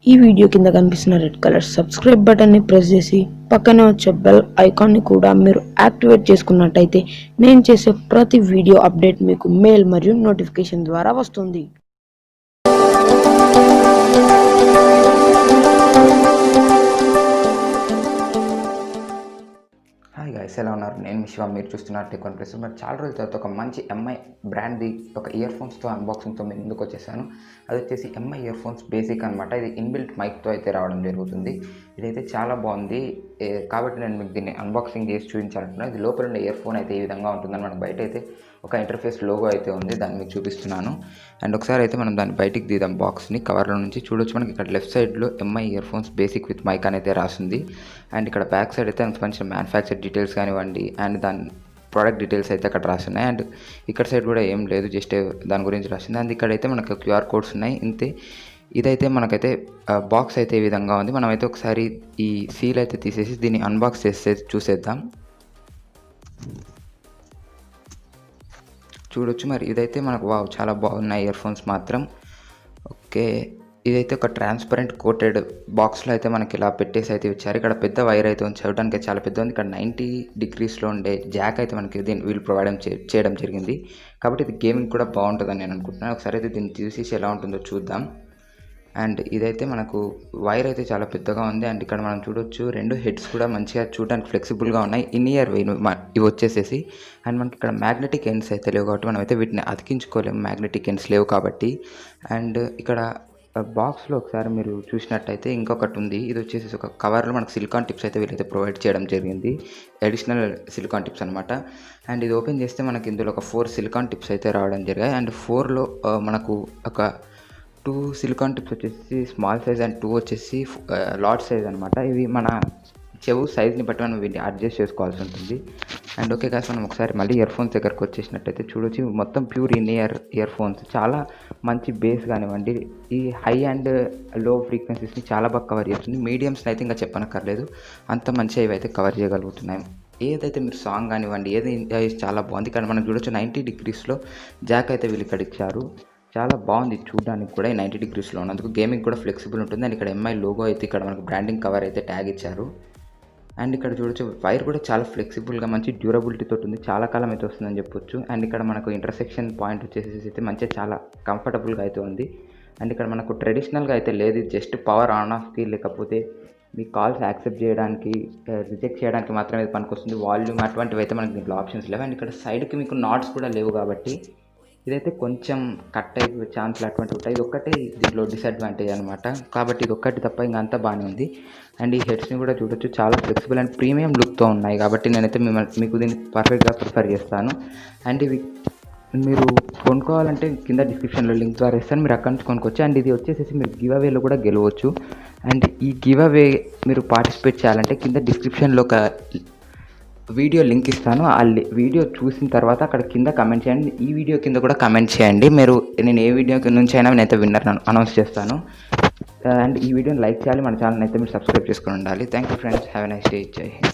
ఈ వీడియో కింద కనిపిస్తున్న రెడ్ కలర్ సబ్స్క్రైబ్ బటన్ ని ప్రెస్ చేసి పక్కనే వచ్చే బెల్ ఐకాన్ ని కూడా మీరు యాక్టివేట్ చేసుకున్నట్టయితే నేను చేసే ప్రతి వీడియో అప్డేట్ మీకు మెయిల్ మరియు నోటిఫికేషన్ ద్వారా వస్తుంది. హాయ్ గైస్, ఎలా ఉన్నారు? నేను శివ, మీరు చూస్తున్నారు టెక్ వన్ ప్లస్. మరి చాలా రోజుల తర్వాత ఒక మంచి ఎంఐ బ్రాండ్ది ఒక ఇయర్ ఫోన్స్తో అన్బాక్సింగ్తో మేము ముందుకు వచ్చేసాను. అది వచ్చేసి ఎంఐ ఇయర్ ఫోన్స్ బేసిక్ అనమాట. ఇది ఇన్బిల్ట్ మైక్తో అయితే రావడం జరుగుతుంది. ఇదైతే చాలా బాగుంది కాబట్టి నేను మీకు దీన్ని అన్బాక్సింగ్ చేసి చూపించాలంటున్నాను. ఇది లోపల ఉన్న ఇయర్ ఫోన్ అయితే ఈ విధంగా ఉంటుందని మనకు బయట అయితే ఒక ఇంటర్ఫేస్ లోగో అయితే ఉంది, దాన్ని మీకు చూపిస్తున్నాను. అండ్ ఒకసారి అయితే మనం దాన్ని బయటికి తీద్దాం. బాక్స్ని కవర్లో నుంచి చూడొచ్చు. మనకి ఇక్కడ లెఫ్ట్ సైడ్లో MI ear phones basic with mic అనేది రాసింది. అండ్ ఇక్కడ బ్యాక్ సైడ్ అయితే సంబంధించిన మ్యానుఫ్యాక్చర్ డీటెయిల్స్ కానివ్వండి అండ్ దాని ప్రోడక్ట్ డీటెయిల్స్ అయితే అక్కడ రాస్తున్నాయి. అండ్ ఇక్కడ సైడ్ కూడా ఏం లేదు, జస్ట్ దాని గురించి రాసింది. అండ్ ఇక్కడైతే మనకు క్యూఆర్ కోడ్స్ ఉన్నాయి, ఇంతే. ఇదైతే మనకైతే బాక్స్ అయితే ఈ విధంగా ఉంది. మనమైతే ఒకసారి ఈ సీల్ అయితే తీసేసి దీన్ని అన్బాక్స్ చేస్తే చూసేద్దాం. చూడొచ్చు. మరి ఇదైతే మనకు వావ్ చాలా బాగున్నాయి ఇయర్ ఫోన్స్ మాత్రం. ఓకే, ఇదైతే ఒక ట్రాన్స్పరెంట్ కోటెడ్ బాక్స్లో అయితే మనకి ఇలా పెట్టేసి అయితే ఇచ్చారు. ఇక్కడ పెద్ద వైర్ అయితే ఉంది, చూడడానికి చాలా పెద్ద ఉంది. ఇక్కడ 90 degreesలో ఉండే జాక్ అయితే మనకి దీన్ని వీళ్ళు ప్రొవైడ్ చేయడం జరిగింది. కాబట్టి ఇది గేమింగ్ కూడా బాగుంటుందని నేను అనుకుంటున్నాను. ఒకసారి అయితే దీన్ని తీసేసి ఎలా ఉంటుందో చూద్దాం. అండ్ ఇదైతే మనకు వైర్ అయితే చాలా పెద్దగా ఉంది. అండ్ ఇక్కడ మనం చూడొచ్చు రెండు హెడ్స్ కూడా మంచిగా చూడడానికి ఫ్లెక్సిబుల్గా ఉన్నాయి. ఇన్ ఇయర్ ఇవి వచ్చేసేసి. అండ్ మనకి ఇక్కడ మ్యాగ్నెటిక్ ఎండ్స్ అయితే లేవు కాబట్టి మనం అయితే వీటిని అతికించుకోలేము, మ్యాగ్నెటిక్ ఎండ్స్ లేవు కాబట్టి. అండ్ ఇక్కడ బాక్స్లో ఒకసారి మీరు చూసినట్టయితే ఇంకొకటి ఉంది. ఇది వచ్చేసి ఒక కవర్లో మనకు సిలికాన్ టిప్స్ అయితే వీళ్ళైతే ప్రొవైడ్ చేయడం జరిగింది, అడిషనల్ సిలికాన్ టిప్స్ అనమాట. అండ్ ఇది ఓపెన్ చేస్తే మనకి ఇందులో ఒక 4 సిలికాన్ టిప్స్ అయితే రావడం జరిగాయి. అండ్ 4లో మనకు ఒక 2 సిలికాన్ టిప్స్ వచ్చేసి స్మాల్ సైజ్ అండ్ 2 వచ్చేసి లార్జ్ సైజ్ అనమాట. ఇవి మన చెవు సైజ్ని బట్టి మనం వీటిని అడ్జస్ట్ చేసుకోవాల్సి ఉంటుంది. అండ్ ఓకే గాయ్స్, మనం ఒకసారి మళ్ళీ ఇయర్ ఫోన్స్ దగ్గరకు వచ్చేసినట్టయితే చూడొచ్చు. మొత్తం ప్యూర్ ఇన్ ఇయర్ ఫోన్స్, చాలా మంచి బేస్ కానివ్వండి, ఈ హై అండ్ లో ఫ్రీక్వెన్సీస్ని చాలా బాగా కవర్ చేస్తుంది. మీడియంస్ని అయితే ఇంకా చెప్పనక్కర్లేదు, అంత మంచిగా ఇవి అయితే కవర్ చేయగలుగుతున్నాయి. ఏదైతే మీరు సాంగ్ కానివ్వండి ఏది చాలా బాగుంది. ఇక్కడ మనం చూడొచ్చు 90 degreesలో జాక్ అయితే వీళ్ళు ఇక్కడ ఇచ్చారు. చాలా బాగుంది చూడడానికి కూడా. 90 degreesలో ఉన్నందుకు గేమింగ్ కూడా ఫ్లెక్సిబుల్ ఉంటుంది. అండ్ ఇక్కడ ఎంఐ లోగో అయితే ఇక్కడ మనకు బ్రాండింగ్ కవర్ అయితే ట్యాగ్ ఇచ్చారు. అండ్ ఇక్కడ చూడొచ్చు వైర్ కూడా చాలా ఫ్లెక్సిబుల్గా మంచి డ్యూరబిలిటీతో ఉంది, చాలా కాలం అయితే వస్తుందని చెప్పొచ్చు. అండ్ ఇక్కడ మనకు ఇంటర్సెక్షన్ పాయింట్ వచ్చేసి అయితే మంచిగా చాలా కంఫర్టబుల్గా అయితే ఉంది. అండ్ ఇక్కడ మనకు ట్రెడిషనల్గా అయితే లేదు, జస్ట్ పవర్ ఆన్ ఆఫ్కి లేకపోతే మీ కాల్స్ యాక్సెప్ట్ చేయడానికి రిజెక్ట్ చేయడానికి మాత్రమే పనికొస్తుంది. వాల్యూమ్ అటువంటివి అయితే మనకి దీంట్లో ఆప్షన్స్ లేవు. అండ్ ఇక్కడ సైడ్కి మీకు నాట్స్ కూడా లేవు కాబట్టి ఇదైతే కొంచెం కట్ అయిపోయే ఛాన్స్లు అటువంటివి ఉంటాయి. ఇది ఒక్కటే దీంట్లో డిసడ్వాంటేజ్ అనమాట. కాబట్టి ఇది ఒక్కటి తప్ప ఇంకా అంతా బాగానే ఉంది. అండ్ ఈ హెడ్స్ని కూడా చూడొచ్చు, చాలా ఫ్లెక్సిబుల్ అండ్ ప్రీమియం లుక్తో ఉన్నాయి. కాబట్టి నేనైతే మీకు దీన్ని పర్ఫెక్ట్గా ప్రిఫర్ చేస్తాను. అండ్ ఇవి మీరు కొనుక్కోవాలంటే కింద డిస్క్రిప్షన్లో లింక్ ద్వారా ఇస్తాను, మీరు అక్కడి నుంచి కొనుక్కోవచ్చు. అండ్ ఇది వచ్చేసి మీరు గివ్ అవేలో కూడా గెలవచ్చు. అండ్ ఈ గివ్ అవే మీరు పార్టిసిపేట్ చేయాలంటే కింద డిస్క్రిప్షన్లో ఒక వీడియో లింక్ ఇస్తాను. ఆ వీడియో చూసిన తర్వాత అక్కడ కింద కమెంట్ చేయండి. ఈ వీడియో కింద కూడా కమెంట్ చేయండి. నేను ఏ వీడియో నుంచి అయినా నేనైతే విన్నర్ అనౌన్స్ చేస్తాను. అండ్ ఈ వీడియోని లైక్ చేయాలి, మన ఛానల్ అయితే మీరు సబ్స్క్రైబ్ చేసుకొని ఉండాలి. Thank you friends, have a nice day. జై హింద్.